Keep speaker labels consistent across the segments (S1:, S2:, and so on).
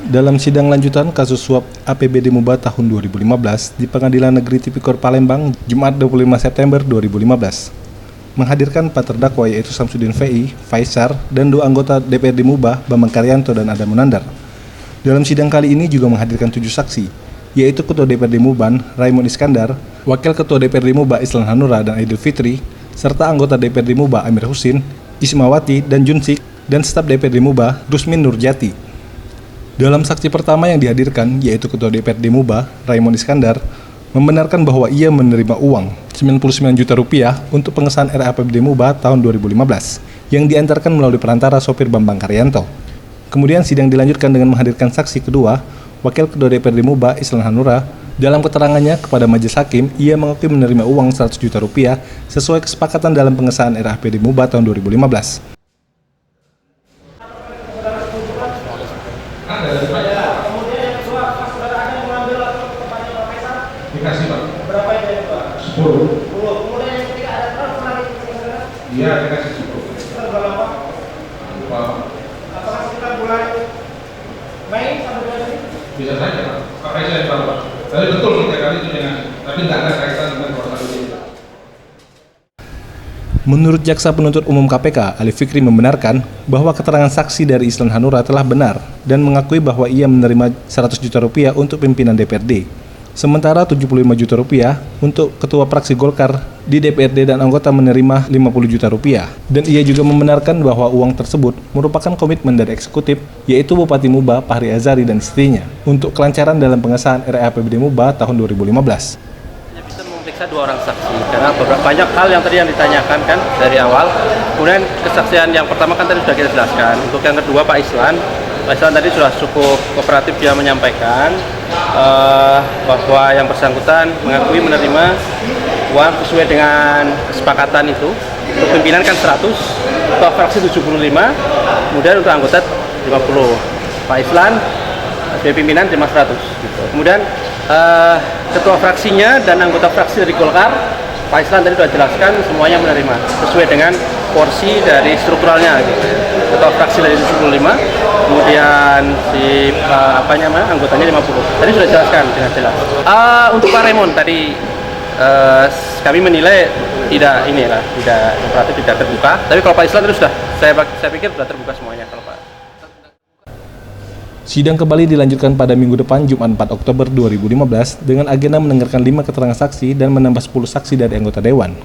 S1: Dalam sidang lanjutan kasus suap APBD Muba tahun 2015 di Pengadilan Negeri Tipikor Palembang, Jumat 25 September 2015, menghadirkan 4 terdakwa yaitu Samsudin VI, Faisar, dan 2 anggota DPRD Muba, Bambang Karyanto dan Adam Munandar. Dalam sidang kali ini juga menghadirkan 7 saksi, yaitu Ketua DPRD Muban, Raimond Iskandar, Wakil Ketua DPRD Muba, Islan Hanura dan Aidil Fitri, serta anggota DPRD Muba, Amir Husin, Ismawati, dan Junsik, dan staf DPRD Muba, Rusmin Nurjati. Dalam saksi pertama yang dihadirkan, yaitu Ketua DPRD Muba, Raimond Iskandar, membenarkan bahwa ia menerima uang 99 juta rupiah untuk pengesahan RAPBD Muba tahun 2015, yang diantarkan melalui perantara sopir Bambang Karyanto. Kemudian sidang dilanjutkan dengan menghadirkan saksi kedua, Wakil Ketua DPRD Muba, Islan Hanura. Dalam keterangannya kepada majelis hakim, ia mengakui menerima uang 100 juta rupiah sesuai kesepakatan dalam pengesahan RAPBD Muba tahun 2015.
S2: Dikasih Pak.
S3: Berapa itu Pak?
S2: 10.
S3: Kemudian yang ketiga ada transfer lagi sekitar
S2: Iya, dikasih 10.
S3: berapa Pak?
S2: Lupa.
S3: Apakah sekitar bulan Mei sampai bulan ini?
S2: Bisa saja Pak. Pakai saya tahu Pak. Tapi betul setiap kali itu dengan, tapi tidak ada kaitan dengan kuasa ini.
S1: Menurut Jaksa Penuntut Umum KPK, Ali Fikri membenarkan bahwa keterangan saksi dari Islan Hanura telah benar dan mengakui bahwa ia menerima 100 juta rupiah untuk pimpinan DPRD. Sementara 75 juta rupiah untuk ketua fraksi Golkar di DPRD dan anggota menerima 50 juta rupiah. Dan ia juga membenarkan bahwa uang tersebut merupakan komitmen dari eksekutif, yaitu Bupati Muba, Fahri Azari dan istrinya, untuk kelancaran dalam pengesahan RAPBD Muba tahun 2015.
S4: Bisa memeriksa 2 orang saksi karena banyak hal yang tadi yang ditanyakan kan dari awal. Kemudian kesaksian yang pertama kan tadi sudah kita jelaskan. Untuk yang kedua Pak Islan tadi sudah cukup kooperatif, dia menyampaikan bahwa yang bersangkutan mengakui menerima uang sesuai dengan kesepakatan itu. Untuk pimpinan kan 100, untuk fraksi 75, kemudian untuk anggota 50. Pak Islan sebagai pimpinan terima 100 gitu. Kemudian ketua fraksinya dan anggota fraksi dari Golkar, Pak Islan tadi sudah jelaskan semuanya menerima sesuai dengan porsi dari strukturalnya gitu. Ketua fraksi dari 75, kemudian si anggotanya 50. Tadi sudah jelaskan dengan jelas. Untuk Pak Raimond tadi kami menilai tidak kooperatif, tidak terbuka. Tapi kalau Pak Islan tadi sudah saya pikir sudah terbuka semuanya kalau Pak.
S1: Sidang kembali dilanjutkan pada minggu depan, Jumat 4 Oktober 2015, dengan agenda mendengarkan 5 keterangan saksi dan menambah 10 saksi dari anggota Dewan.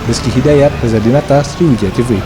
S1: Rizky Hidayat, Reza Dinata, Sriwijaya TV.